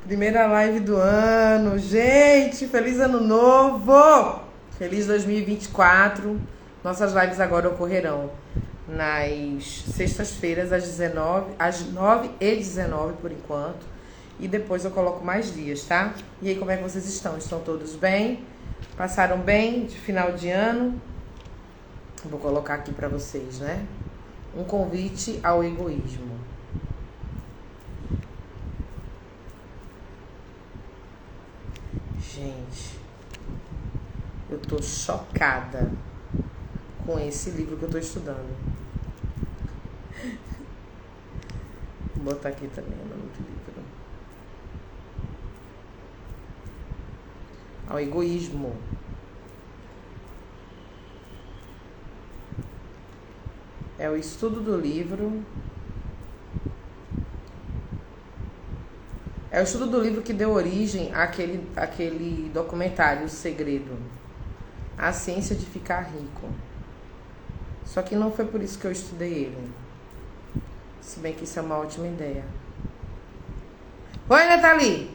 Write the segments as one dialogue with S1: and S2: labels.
S1: Primeira live do ano. Gente, feliz ano novo! Feliz 2024. Nossas lives agora ocorrerão nas sextas-feiras, às 9h19 por enquanto. E depois eu coloco mais dias, tá? E aí, como é que vocês estão? Estão todos bem? Passaram bem de final de ano? Vou colocar aqui pra vocês, né? Um convite ao egoísmo. Gente, eu tô chocada com esse livro que eu tô estudando. Vou botar aqui também o nome do livro. Ao egoísmo. É o estudo do livro. É o estudo do livro que deu origem àquele documentário, O Segredo. A Ciência de Ficar Rico. Só que não foi por isso que eu estudei ele. Se bem que isso é uma ótima ideia. Oi, Nathalie!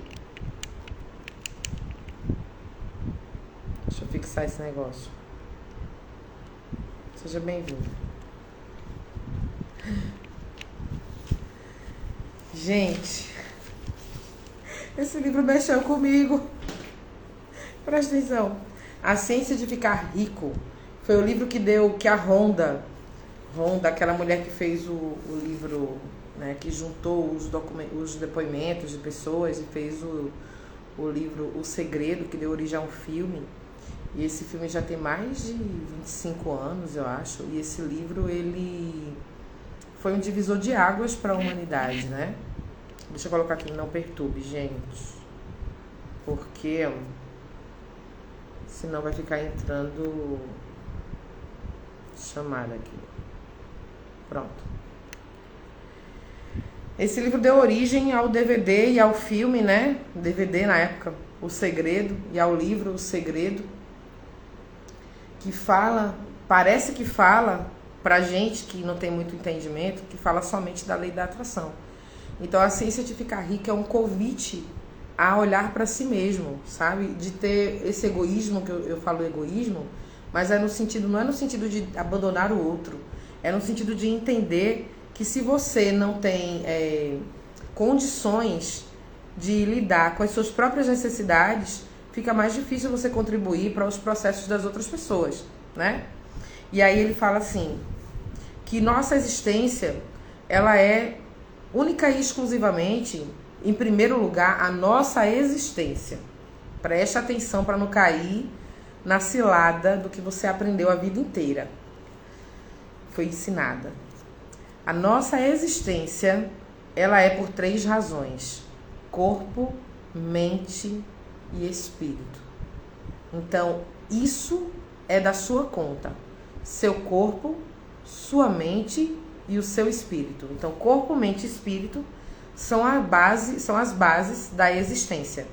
S1: Deixa eu fixar esse negócio. Seja bem-vindo. Gente... Esse livro mexeu comigo. Presta atenção. A Ciência de Ficar Rico foi o livro que a Rhonda, aquela mulher que fez o livro, né, que juntou os depoimentos de pessoas e fez o livro O Segredo, que deu origem a um filme. E esse filme já tem mais de 25 anos, eu acho. E esse livro, ele foi um divisor de águas para a humanidade, né? Deixa eu colocar aqui, não perturbe, gente. Porque senão vai ficar entrando chamada aqui. Pronto. Esse livro deu origem ao DVD e ao filme, né? DVD na época, O Segredo, e ao livro O Segredo, que parece que fala pra gente que não tem muito entendimento, que fala somente da lei da atração. Então, a Ciência de Ficar Rico é um convite a olhar para si mesmo, sabe? De ter esse egoísmo, que eu falo egoísmo, mas não é no sentido de abandonar o outro. É no sentido de entender que se você não tem condições de lidar com as suas próprias necessidades, fica mais difícil você contribuir para os processos das outras pessoas, né? E aí ele fala assim, que nossa existência, ela é única e exclusivamente, em primeiro lugar, a nossa existência. Preste atenção para não cair na cilada do que você aprendeu a vida inteira. Foi ensinada. A nossa existência, ela é por 3 razões: corpo, mente e espírito. Então, isso é da sua conta. Seu corpo, sua mente e o seu espírito. Então, corpo, mente e espírito são as bases da existência.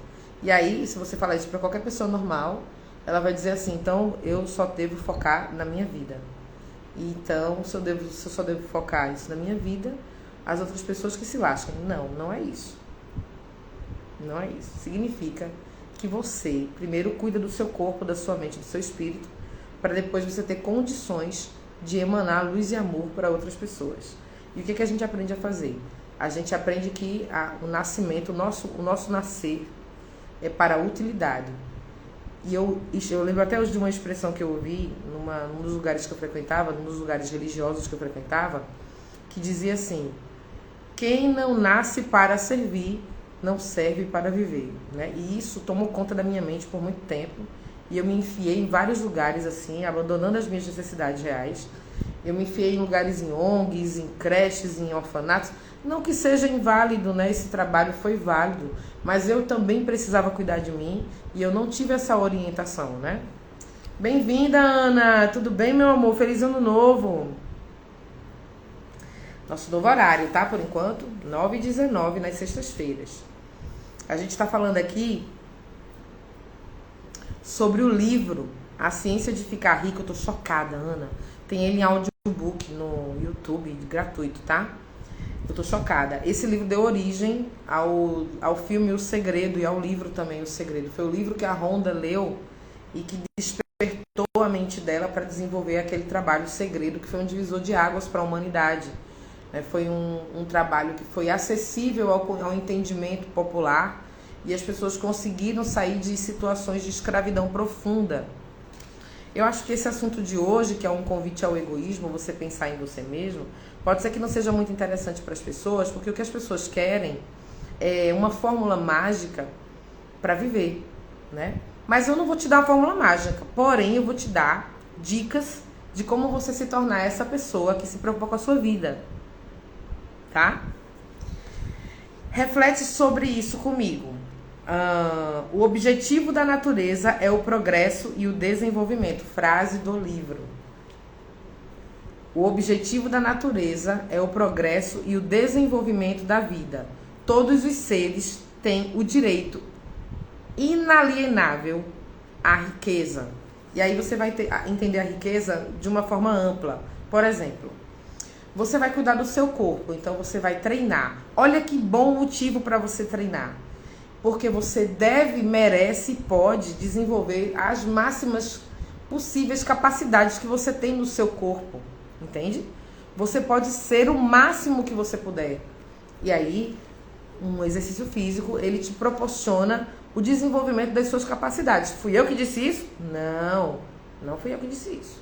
S1: E aí, se você falar isso para qualquer pessoa normal, ela vai dizer assim, então eu só devo focar na minha vida. Então, se eu só devo focar isso na minha vida, as outras pessoas que se lascam. Não, não é isso. Não é isso. Significa que você primeiro cuida do seu corpo, da sua mente, do seu espírito, para depois você ter condições de emanar luz e amor para outras pessoas. E o que a gente aprende a fazer? A gente aprende que o nascimento, o nosso nascer é para a utilidade. E eu lembro até hoje de uma expressão que eu ouvi num dos lugares que eu frequentava, num dos lugares religiosos que eu frequentava, que dizia assim: quem não nasce para servir, não serve para viver, né? E isso tomou conta da minha mente por muito tempo. E eu me enfiei em vários lugares assim, abandonando as minhas necessidades reais. Eu me enfiei em lugares, em ONGs, em creches, em orfanatos. Não que seja inválido, né? Esse trabalho foi válido, mas eu também precisava cuidar de mim e eu não tive essa orientação, né? Bem-vinda, Ana! Tudo bem, meu amor? Feliz ano novo! Nosso novo horário, tá? Por enquanto, 9h19 nas sextas-feiras. A gente tá falando aqui sobre o livro A Ciência de Ficar Rico. Eu tô chocada, Ana. Tem ele em audiobook no YouTube, gratuito, tá? Eu tô chocada. Esse livro deu origem ao filme O Segredo e ao livro também O Segredo. Foi o livro que a Rhonda leu e que despertou a mente dela para desenvolver aquele trabalho O Segredo, que foi um divisor de águas para a humanidade. Foi um trabalho que foi acessível ao entendimento popular e as pessoas conseguiram sair de situações de escravidão profunda. Eu acho que esse assunto de hoje, que é um convite ao egoísmo, você pensar em você mesmo, pode ser que não seja muito interessante para as pessoas, porque o que as pessoas querem é uma fórmula mágica para viver, né? Mas eu não vou te dar a fórmula mágica, porém eu vou te dar dicas de como você se tornar essa pessoa que se preocupa com a sua vida, tá? Reflete sobre isso comigo. O objetivo da natureza é o progresso e o desenvolvimento. Frase do livro. O objetivo da natureza é o progresso e o desenvolvimento da vida. Todos os seres têm o direito inalienável à riqueza. E aí você vai entender a riqueza de uma forma ampla. Por exemplo, você vai cuidar do seu corpo, então você vai treinar. Olha que bom motivo para você treinar. Porque você deve, merece e pode desenvolver as máximas possíveis capacidades que você tem no seu corpo, entende? Você pode ser o máximo que você puder. E aí, um exercício físico, ele te proporciona o desenvolvimento das suas capacidades. Fui eu que disse isso? Não fui eu que disse isso.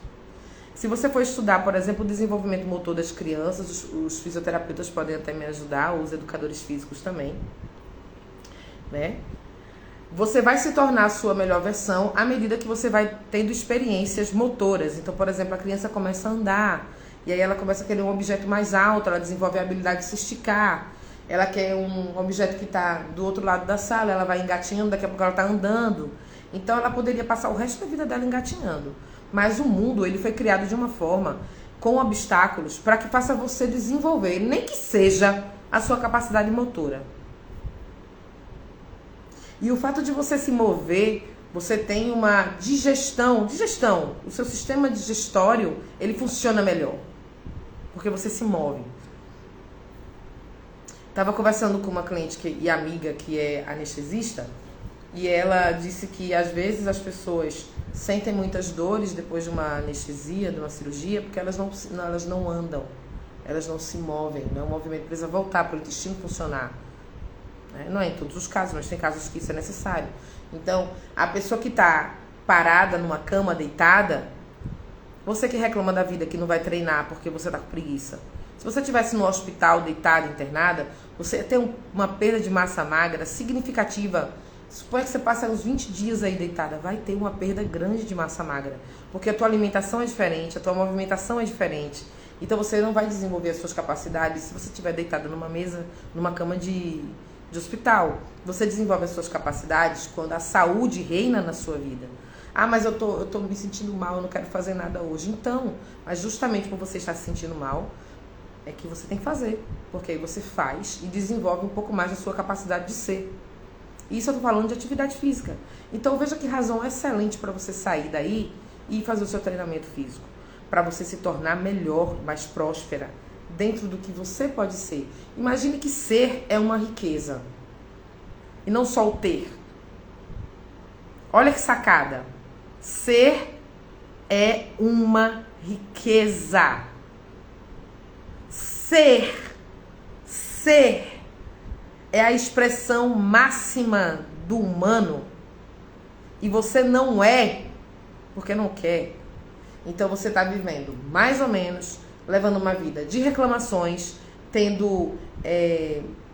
S1: Se você for estudar, por exemplo, o desenvolvimento motor das crianças, os fisioterapeutas podem até me ajudar, os educadores físicos também, né? Você vai se tornar a sua melhor versão à medida que você vai tendo experiências motoras. Então, por exemplo, a criança começa a andar, e aí ela começa a querer um objeto mais alto, ela desenvolve a habilidade de se esticar. Ela quer um objeto que está do outro lado da sala, ela vai engatinhando, daqui a pouco ela está andando. Então, ela poderia passar o resto da vida dela engatinhando. Mas o mundo, ele foi criado de uma forma, com obstáculos, para que faça você desenvolver, nem que seja a sua capacidade motora. E o fato de você se mover, você tem uma digestão, o seu sistema digestório, ele funciona melhor, porque você se move. Estava conversando com uma cliente e amiga que é anestesista, e ela disse que às vezes as pessoas sentem muitas dores depois de uma anestesia, de uma cirurgia, porque elas não andam, elas não se movem, né? O movimento precisa voltar para o intestino funcionar. Não é em todos os casos, mas tem casos que isso é necessário. Então, a pessoa que está parada numa cama, deitada, você que reclama da vida, que não vai treinar porque você está com preguiça. Se você estivesse no hospital, deitada, internada, você tem uma perda de massa magra significativa. Suponha que você passa uns 20 dias aí deitada, vai ter uma perda grande de massa magra. Porque a tua alimentação é diferente, a tua movimentação é diferente. Então, você não vai desenvolver as suas capacidades se você estiver deitada numa mesa, numa cama de hospital. Você desenvolve as suas capacidades quando a saúde reina na sua vida. Mas eu tô me sentindo mal, eu não quero fazer nada hoje. Então, mas justamente por você estar se sentindo mal, é que você tem que fazer. Porque aí você faz e desenvolve um pouco mais a sua capacidade de ser. Isso eu tô falando de atividade física. Então, veja que razão excelente para você sair daí e fazer o seu treinamento físico. Para você se tornar melhor, mais próspera, dentro do que você pode ser. Imagine que ser é uma riqueza. E não só o ter. Olha que sacada. Ser é uma riqueza. Ser é a expressão máxima do humano. E você não é porque não quer. Então você está vivendo mais ou menos, levando uma vida de reclamações, tendo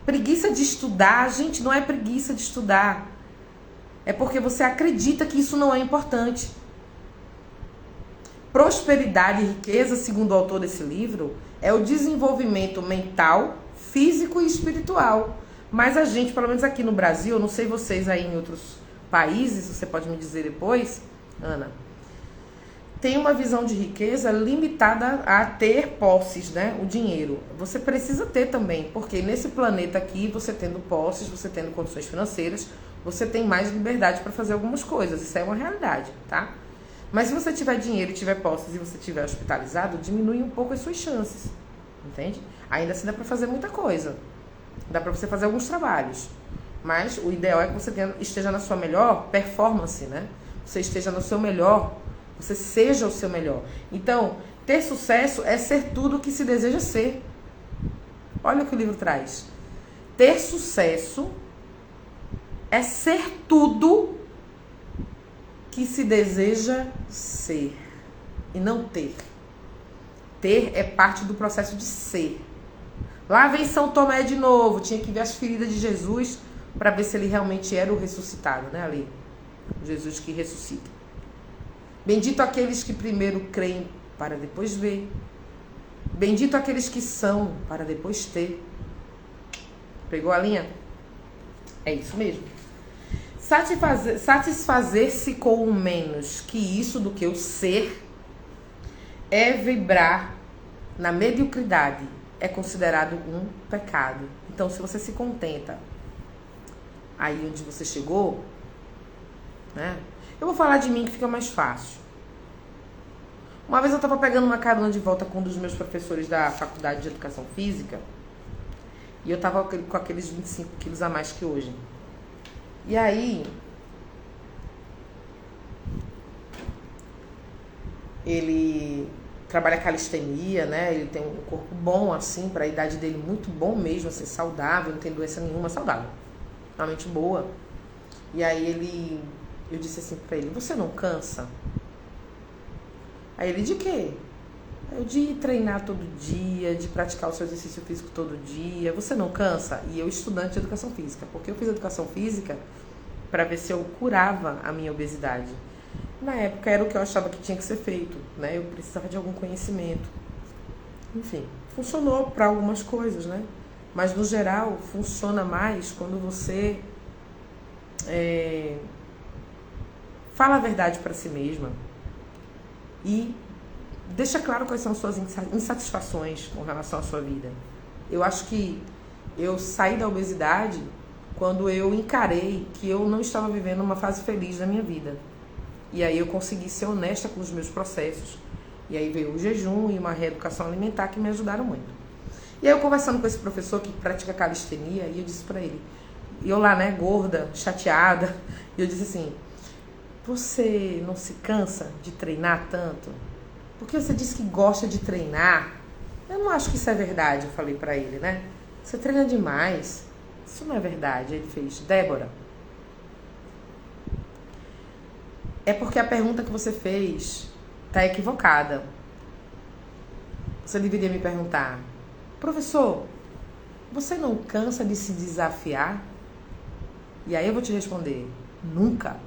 S1: preguiça de estudar. Gente, não é preguiça de estudar. É porque você acredita que isso não é importante. Prosperidade e riqueza, segundo o autor desse livro, é o desenvolvimento mental, físico e espiritual. Mas a gente, pelo menos aqui no Brasil, eu não sei vocês aí em outros países, você pode me dizer depois, Ana, tem uma visão de riqueza limitada a ter posses, né? O dinheiro. Você precisa ter também, porque nesse planeta aqui, você tendo posses, você tendo condições financeiras, você tem mais liberdade para fazer algumas coisas. Isso é uma realidade, tá? Mas se você tiver dinheiro e tiver posses e você estiver hospitalizado, diminui um pouco as suas chances. entende? Ainda assim dá pra fazer muita coisa. Dá pra você fazer alguns trabalhos. Mas o ideal é que você esteja na sua melhor performance, né? Você esteja no seu melhor, você seja o seu melhor. Então, ter sucesso é ser tudo o que se deseja ser. Olha o que o livro traz. Ter sucesso é ser tudo que se deseja ser e não ter. Ter é parte do processo de ser. Lá vem São Tomé de novo, tinha que ver as feridas de Jesus para ver se ele realmente era o ressuscitado, né, ali? Jesus que ressuscita. Bendito aqueles que primeiro creem para depois ver. Bendito aqueles que são para depois ter. Pegou a linha? É isso mesmo. Satisfazer-se com o menos que isso do que o ser é vibrar na mediocridade. É considerado um pecado. Então, se você se contenta aí onde você chegou, né? Eu vou falar de mim que fica mais fácil. Uma vez eu estava pegando uma carona de volta com um dos meus professores da Faculdade de Educação Física e eu estava com aqueles 25 quilos a mais que hoje. E aí, ele trabalha calistenia, né? Ele tem um corpo bom, assim, para a idade dele, muito bom mesmo, assim, saudável, não tem doença nenhuma, saudável, realmente boa. E aí eu disse assim pra ele, você não cansa? Aí ele, de quê? Eu de treinar todo dia, de praticar o seu exercício físico todo dia, você não cansa? E eu estudante de educação física, porque eu fiz educação física para ver se eu curava a minha obesidade. Na época era o que eu achava que tinha que ser feito, né? Eu precisava de algum conhecimento. Enfim, funcionou para algumas coisas, né? Mas no geral funciona mais quando você fala a verdade para si mesma e deixa claro quais são suas insatisfações com relação à sua vida. Eu acho que eu saí da obesidade quando eu encarei que eu não estava vivendo uma fase feliz da minha vida. E aí eu consegui ser honesta com os meus processos. E aí veio o jejum e uma reeducação alimentar que me ajudaram muito. E aí eu conversando com esse professor que pratica calistenia, e eu disse pra ele, e eu lá, né, gorda, chateada, e eu disse assim, você não se cansa de treinar tanto? Porque você disse que gosta de treinar. Eu não acho que isso é verdade, eu falei pra ele, né? Você treina demais. Isso não é verdade. Aí ele fez, Débora, é porque a pergunta que você fez tá equivocada. Você deveria me perguntar, professor, você não cansa de se desafiar? E aí eu vou te responder, nunca.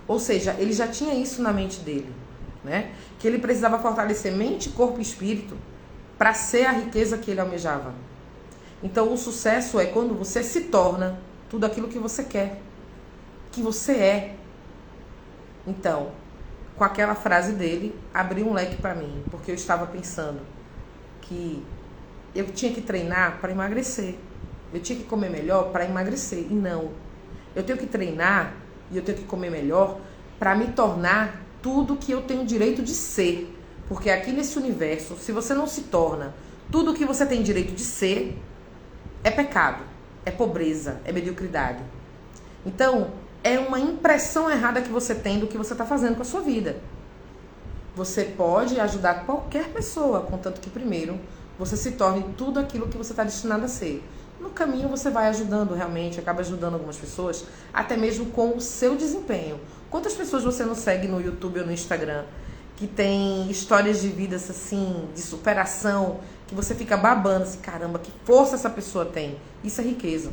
S1: Ou seja, ele já tinha isso na mente dele, né? Que ele precisava fortalecer mente, corpo e espírito para ser a riqueza que ele almejava. Então o sucesso é quando você se torna tudo aquilo que você quer, que você é. Então, com aquela frase dele, abriu um leque para mim, porque eu estava pensando que eu tinha que treinar para emagrecer. Eu tinha que comer melhor para emagrecer. E não. Eu tenho que treinar e eu tenho que comer melhor para me tornar tudo que eu tenho direito de ser. Porque aqui nesse universo, se você não se torna tudo que você tem direito de ser, é pecado, é pobreza, é mediocridade. Então, é uma impressão errada que você tem do que você está fazendo com a sua vida. Você pode ajudar qualquer pessoa, contanto que primeiro você se torne tudo aquilo que você está destinado a ser. No caminho você vai ajudando realmente, acaba ajudando algumas pessoas, até mesmo com o seu desempenho. Quantas pessoas você não segue no YouTube ou no Instagram que tem histórias de vidas assim, de superação, que você fica babando assim, caramba, que força essa pessoa tem. Isso é riqueza.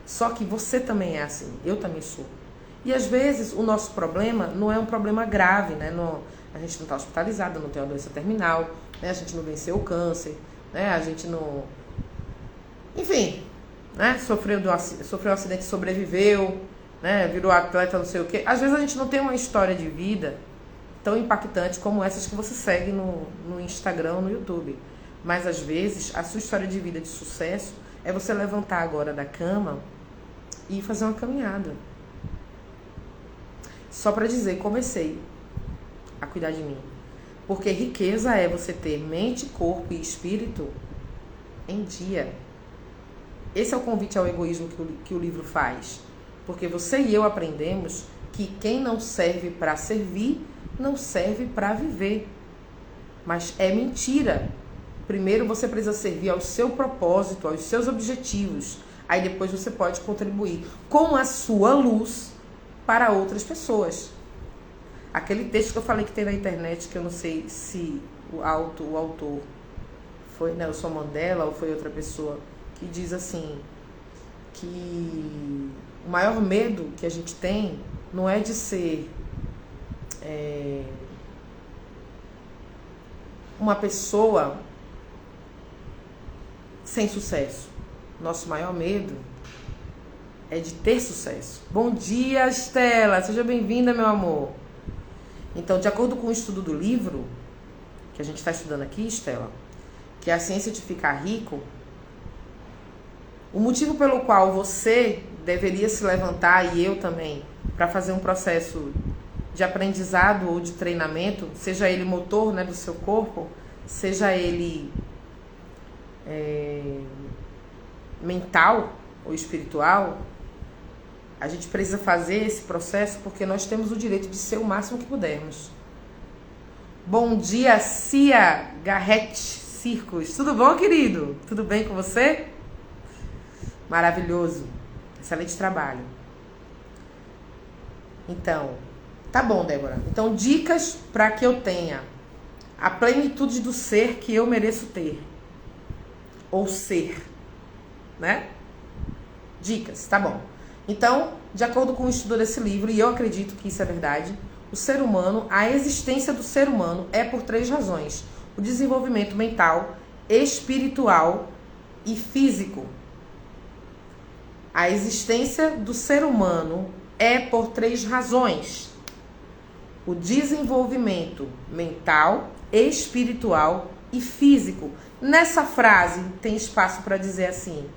S1: Só que você também é assim, eu também sou. E às vezes o nosso problema não é um problema grave, né? A gente não está hospitalizado, não tem uma doença terminal, né? A gente não venceu o câncer, né? A gente não... Enfim, né? Sofreu um acidente e sobreviveu, né? Virou atleta, não sei o quê. Às vezes a gente não tem uma história de vida tão impactante como essas que você segue no Instagram ou no YouTube. Mas às vezes a sua história de vida de sucesso é você levantar agora da cama e fazer uma caminhada. Só pra dizer, comecei a cuidar de mim. Porque riqueza é você ter mente, corpo e espírito em dia. Esse é o convite ao egoísmo que o livro faz. Porque você e eu aprendemos que quem não serve para servir, não serve para viver. Mas é mentira. Primeiro você precisa servir ao seu propósito, aos seus objetivos. Aí depois você pode contribuir com a sua luz para outras pessoas. Aquele texto que eu falei que tem na internet, que eu não sei se o autor foi Nelson Mandela ou foi outra pessoa, que diz assim, que o maior medo que a gente tem não é de ser uma pessoa sem sucesso. Nosso maior medo é de ter sucesso. Bom dia, Estela. Seja bem-vinda, meu amor. Então, de acordo com o estudo do livro, que a gente está estudando aqui, Estela, que é a ciência de ficar rico, o motivo pelo qual você deveria se levantar, e eu também, para fazer um processo de aprendizado ou de treinamento, seja ele motor, né, do seu corpo, seja ele mental ou espiritual, a gente precisa fazer esse processo porque nós temos o direito de ser o máximo que pudermos. Bom dia, Cia Garrett Circos. Tudo bom, querido? Tudo bem com você? Maravilhoso. Excelente trabalho. Então, tá bom, Débora. Então, dicas para que eu tenha a plenitude do ser que eu mereço ter. Ou ser, né? Dicas, tá bom. Então, de acordo com o estudo desse livro, e eu acredito que isso é verdade, o ser humano, a existência do ser humano é por 3 razões. O desenvolvimento mental, espiritual e físico. A existência do ser humano é por 3 razões. O desenvolvimento mental, espiritual e físico. Nessa frase tem espaço para dizer assim: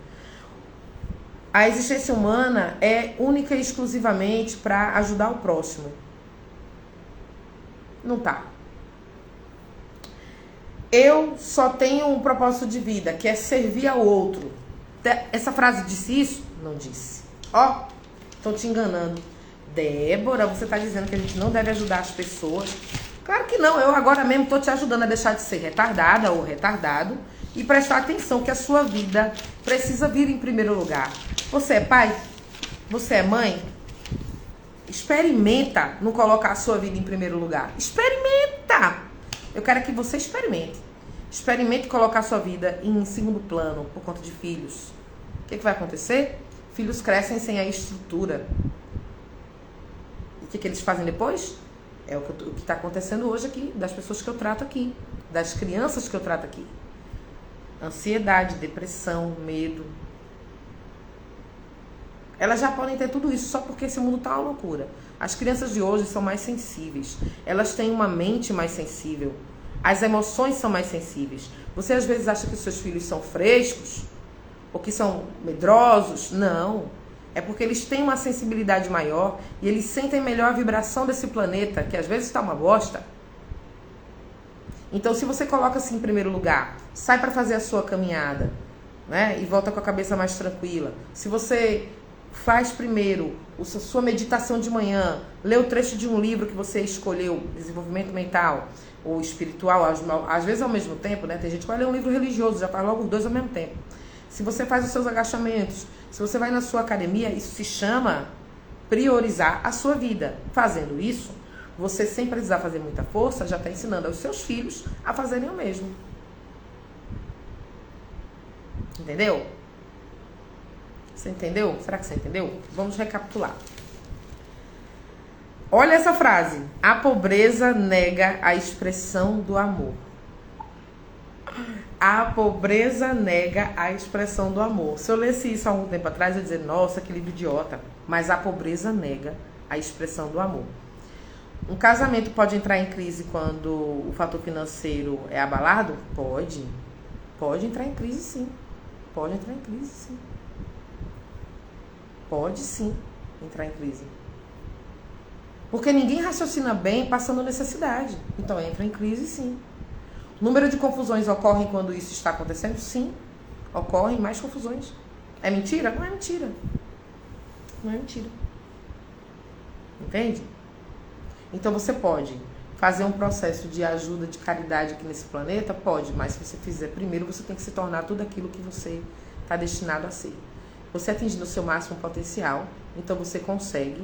S1: a existência humana é única e exclusivamente para ajudar o próximo. Não tá. Eu só tenho um propósito de vida, que é servir ao outro. Essa frase disse isso? Não disse. Ó, tô te enganando. Débora, você tá dizendo que a gente não deve ajudar as pessoas. Claro que não, eu agora mesmo tô te ajudando a deixar de ser retardada ou retardado e prestar atenção que a sua vida precisa vir em primeiro lugar. Você é pai? Você é mãe? Experimenta não colocar a sua vida em primeiro lugar. Experimenta! Eu quero que você experimente. Experimente colocar a sua vida em segundo plano por conta de filhos. O que vai acontecer? Filhos crescem sem a estrutura. E o que eles fazem depois? É o que está acontecendo hoje aqui, das pessoas que eu trato aqui, das crianças que eu trato aqui. Ansiedade, depressão, medo. Elas já podem ter tudo isso só porque esse mundo tá uma loucura. As crianças de hoje são mais sensíveis. Elas têm uma mente mais sensível. As emoções são mais sensíveis. Você às vezes acha que os seus filhos são frescos? Ou que são medrosos? Não. É porque eles têm uma sensibilidade maior e eles sentem melhor a vibração desse planeta, que às vezes está uma bosta. Então, se você coloca assim em primeiro lugar, sai para fazer a sua caminhada, né? E volta com a cabeça mais tranquila. Se você faz primeiro a sua meditação de manhã, lê o trecho de um livro que você escolheu, desenvolvimento mental ou espiritual, às vezes ao mesmo tempo, né? Tem gente que vai ler um livro religioso, já faz logo os 2 ao mesmo tempo. Se você faz os seus agachamentos, se você vai na sua academia, isso se chama priorizar a sua vida. Fazendo isso, você sem precisar fazer muita força, já está ensinando aos seus filhos a fazerem o mesmo. Entendeu? Você entendeu? Será que você entendeu? Vamos recapitular. Olha essa frase. A pobreza nega a expressão do amor. A pobreza nega a expressão do amor. Se eu lesse isso há algum tempo atrás, eu ia dizer, nossa, que livro idiota. Mas a pobreza nega a expressão do amor. Um casamento pode entrar em crise quando o fator financeiro é abalado? Pode. Pode entrar em crise, sim. Pode entrar em crise, sim. Pode, sim, entrar em crise. Porque ninguém raciocina bem passando necessidade. Então entra em crise, sim. O número de confusões ocorrem quando isso está acontecendo? Sim. Ocorrem mais confusões. É mentira? Não é mentira. Não é mentira. Entende? Então você pode fazer um processo de ajuda, de caridade aqui nesse planeta? Pode, mas se você fizer primeiro, você tem que se tornar tudo aquilo que você está destinado a ser. Você atingindo o seu máximo potencial, então você consegue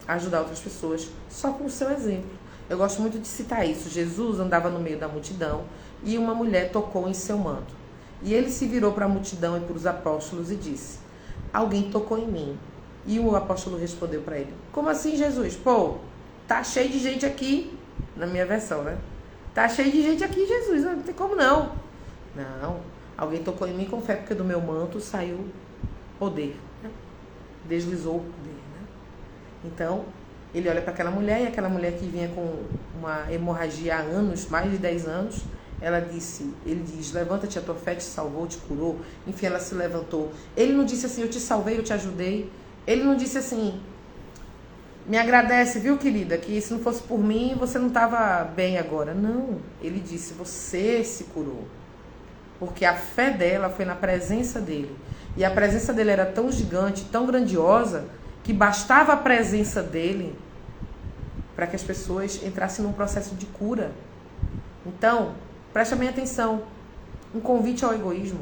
S1: ajudar outras pessoas só com o seu exemplo. Eu gosto muito de citar isso. Jesus andava no meio da multidão e uma mulher tocou em seu manto. E ele se virou para a multidão e para os apóstolos e disse: alguém tocou em mim. E o apóstolo respondeu para ele: como assim, Jesus? Pô, tá cheio de gente aqui. Na minha versão, né? Tá cheio de gente aqui, Jesus. Não tem como não. Não. Alguém tocou em mim com fé, porque do meu manto saiu poder. Né? Deslizou o poder. Né? Então, ele olha para aquela mulher, e aquela mulher que vinha com uma hemorragia há anos, mais de 10 anos, ele diz: levanta-te, a tua fé te salvou, te curou. Enfim, ela se levantou. Ele não disse assim: eu te salvei, eu te ajudei. Ele não disse assim: me agradece, viu, querida, que se não fosse por mim, você não estava bem agora. Não, ele disse: você se curou. Porque a fé dela foi na presença dele. E a presença dele era tão gigante, tão grandiosa, que bastava a presença dele para que as pessoas entrassem num processo de cura. Então, presta bem atenção. Um convite ao egoísmo.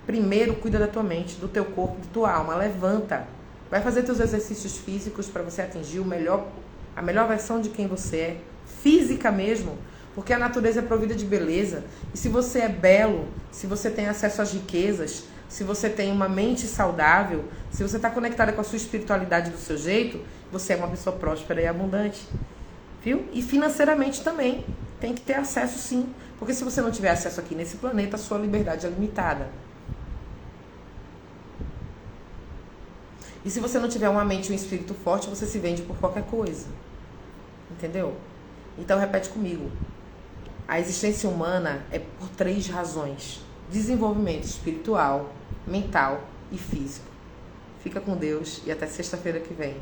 S1: Primeiro, cuida da tua mente, do teu corpo, da tua alma. Levanta. Vai fazer teus exercícios físicos para você atingir a melhor versão de quem você é. Física mesmo. Porque a natureza é provida de beleza. E se você é belo, se você tem acesso às riquezas, se você tem uma mente saudável, se você está conectada com a sua espiritualidade do seu jeito, você é uma pessoa próspera e abundante. Viu? E financeiramente também. Tem que ter acesso, sim. Porque se você não tiver acesso aqui nesse planeta, a sua liberdade é limitada. E se você não tiver uma mente e um espírito forte, você se vende por qualquer coisa. Entendeu? Então repete comigo. A existência humana é por 3 razões: desenvolvimento espiritual, mental e físico. Fica com Deus e até sexta-feira que vem.